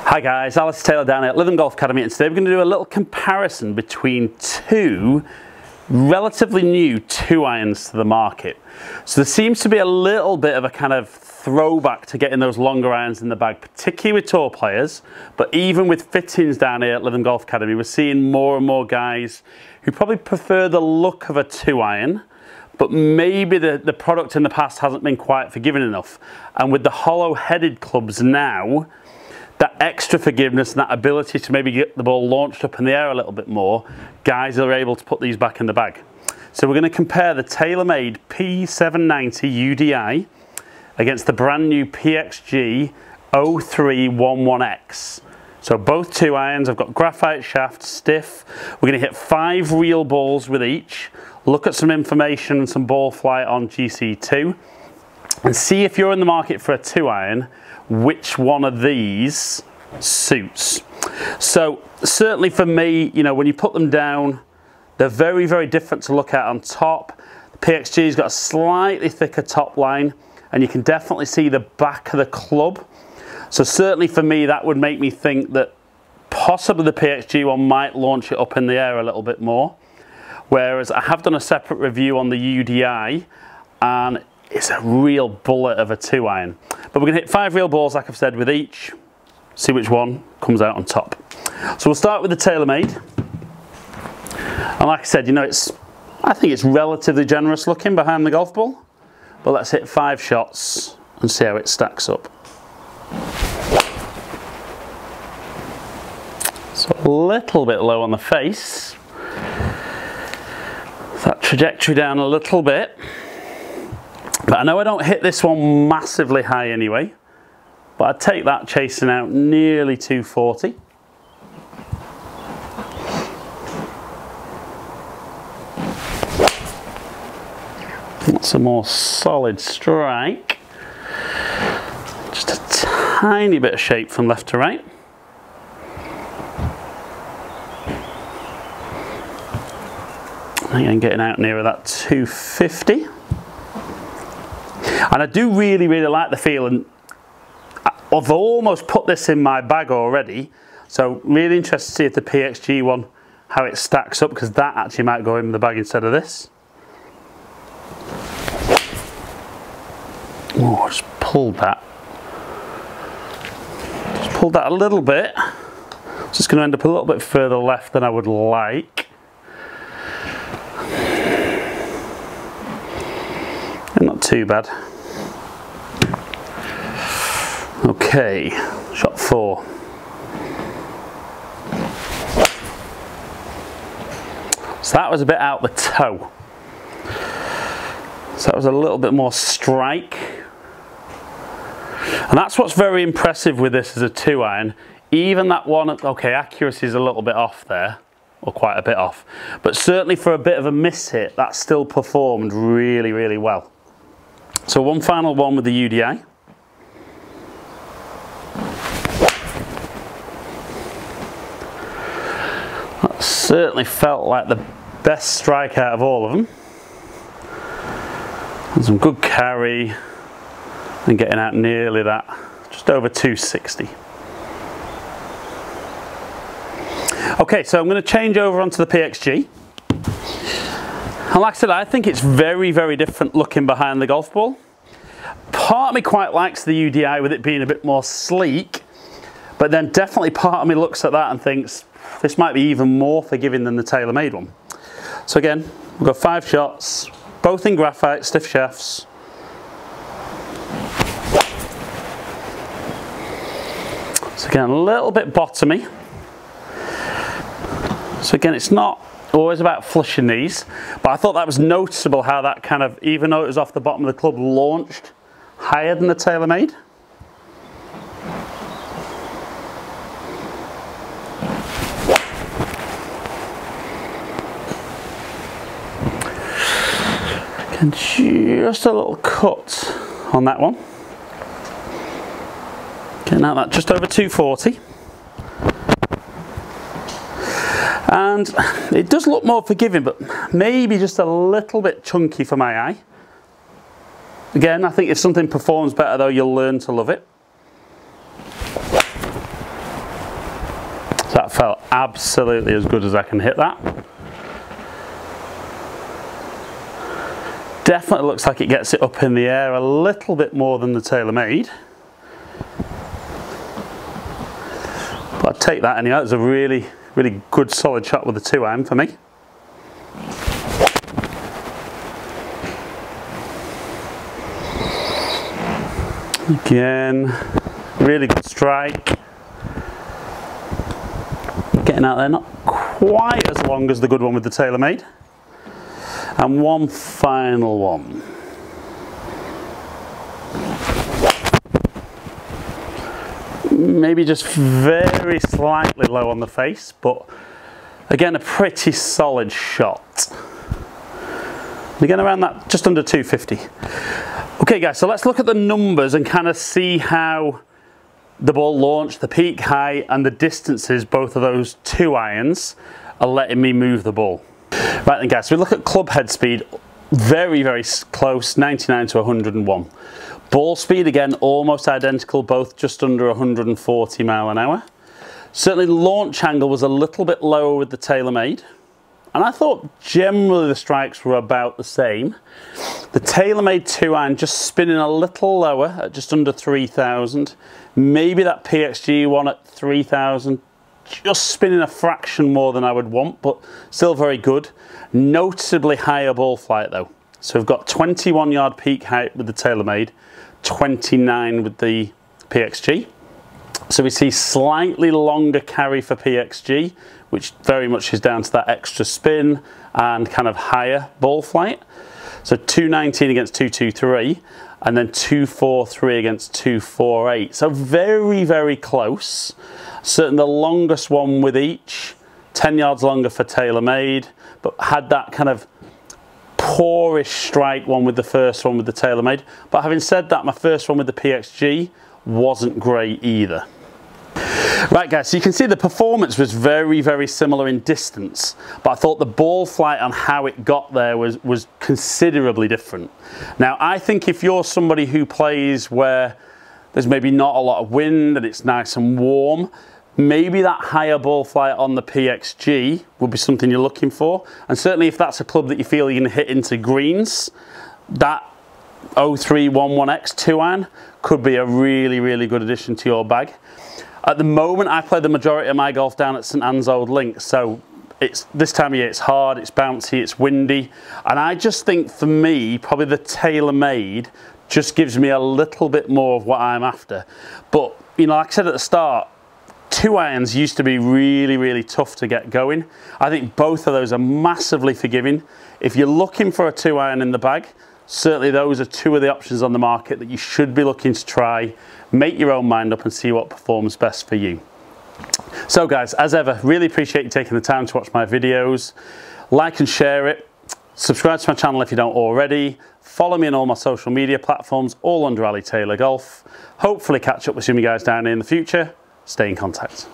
Hi guys, Alex Taylor down at Lytham Golf Academy, and today we're going to do a little comparison between two relatively new 2-irons to the market. So there seems to be a little bit of a kind of throwback to getting those longer irons in the bag, particularly with tour players, but even with fittings down here at Lytham Golf Academy, we're seeing more and more guys who probably prefer the look of a 2-iron, but maybe the product in the past hasn't been quite forgiving enough. And with the hollow-headed clubs now, that extra forgiveness and that ability to maybe get the ball launched up in the air a little bit more, guys are able to put these back in the bag. So we're going to compare the TAYLORMADE P790 UDI against the brand new PXG 0311X. So both 2-irons, I've got graphite shaft, stiff. We're going to hit 5 real balls with each, look at some information and some ball flight on GC2, and see if you're in the market for a 2-iron, which one of these suits. So certainly for me, you know, when you put them down, they're very, very different to look at on top. The PXG's got a slightly thicker top line, and you can definitely see the back of the club. So certainly for me, that would make me think that possibly the PXG one might launch it up in the air a little bit more. Whereas I have done a separate review on the UDI, and it's a real bullet of a 2-iron. But we're going to hit 5 real balls, like I've said, with each. See which one comes out on top. So we'll start with the TAYLORMADE. And like I said, you know, I think it's relatively generous looking behind the golf ball. But let's hit 5 shots and see how it stacks up. So a little bit low on the face. That trajectory down a little bit. But I know I don't hit this one massively high anyway, but I'd take that chasing out nearly 240. That's a more solid strike. Just a tiny bit of shape from left to right. I think I'm getting out nearer that 250. And I do really, really like the feel, and I've almost put this in my bag already, so really interested to see if the PXG one, how it stacks up, because that actually might go in the bag instead of this. Oh, I just pulled that. Just pulled that a little bit. It's just going to end up a little bit further left than I would like. And not too bad. Okay, shot 4. So that was a bit out the toe. So that was a little bit more strike. And that's what's very impressive with this as a 2-iron. Even that one, okay, accuracy is a little bit off there, or quite a bit off. But certainly for a bit of a miss hit, that still performed really, really well. So one final one with the UDI. That certainly felt like the best strike out of all of them. And some good carry, and getting out nearly that, just over 260. Okay, so I'm going to change over onto the PXG. And like I said, I think it's very, very different looking behind the golf ball. Part of me quite likes the UDI with it being a bit more sleek, but then definitely part of me looks at that and thinks this might be even more forgiving than the TAYLORMADE one. So again, we've got 5 shots, both in graphite, stiff shafts. So again, a little bit bottomy. So again, it's not always about flushing these, but I thought that was noticeable how that kind of, even though it was off the bottom of the club, launched higher than the TAYLORMADE. And just a little cut on that one. Okay, now that just over 240. And it does look more forgiving, but maybe just a little bit chunky for my eye. Again, I think if something performs better though, you'll learn to love it. So that felt absolutely as good as I can hit that. Definitely looks like it gets it up in the air a little bit more than the TaylorMade. But I'd take that anyway. That was a really, really good solid shot with the 2-iron for me. Again, really good strike. Getting out there, not quite as long as the good one with the TaylorMade. And one final one. Maybe just very slightly low on the face, but again, a pretty solid shot. Again, around that, just under 250. Okay guys, so let's look at the numbers and kind of see how the ball launched, the peak height and the distances, both of those 2 irons are letting me move the ball. Right then guys, so we look at club head speed, very, very close, 99 to 101. Ball speed, again, almost identical, both just under 140 mile an hour. Certainly launch angle was a little bit lower with the TaylorMade. And I thought generally the strikes were about the same. The TaylorMade 2-iron just spinning a little lower at just under 3,000. Maybe that PXG one at 3,000, just spinning a fraction more than I would want, but still very good. Noticeably higher ball flight though. So we've got 21 yard peak height with the TaylorMade, 29 with the PXG. So we see slightly longer carry for PXG, which very much is down to that extra spin and kind of higher ball flight. So 219 against 223, and then 243 against 248. So very, very close. Certainly the longest one with each, 10 yards longer for TaylorMade, but had that kind of poorish strike one with the first one with the TaylorMade. But having said that, my first one with the PXG wasn't great either. Right guys, so you can see the performance was very, very similar in distance, but I thought the ball flight and how it got there was considerably different. Now, I think if you're somebody who plays where there's maybe not a lot of wind and it's nice and warm, maybe that higher ball flight on the PXG would be something you're looking for. And certainly if that's a club that you feel you're going to hit into greens, that 0311X 2-iron could be a really, really good addition to your bag. At the moment, I play the majority of my golf down at St Anne's Old Links, so it's this time of year, it's hard, it's bouncy, it's windy, and I just think for me, probably the TaylorMade just gives me a little bit more of what I'm after. But, you know, like I said at the start, 2-irons used to be really, really tough to get going. I think both of those are massively forgiving. If you're looking for a 2-iron in the bag, certainly those are two of the options on the market that you should be looking to try. Make your own mind up and see what performs best for you. So guys, as ever, really appreciate you taking the time to watch my videos. Like and share it. Subscribe to my channel if you don't already. Follow me on all my social media platforms, all under Ali Taylor Golf. Hopefully catch up with some of you guys down here in the future. Stay in contact.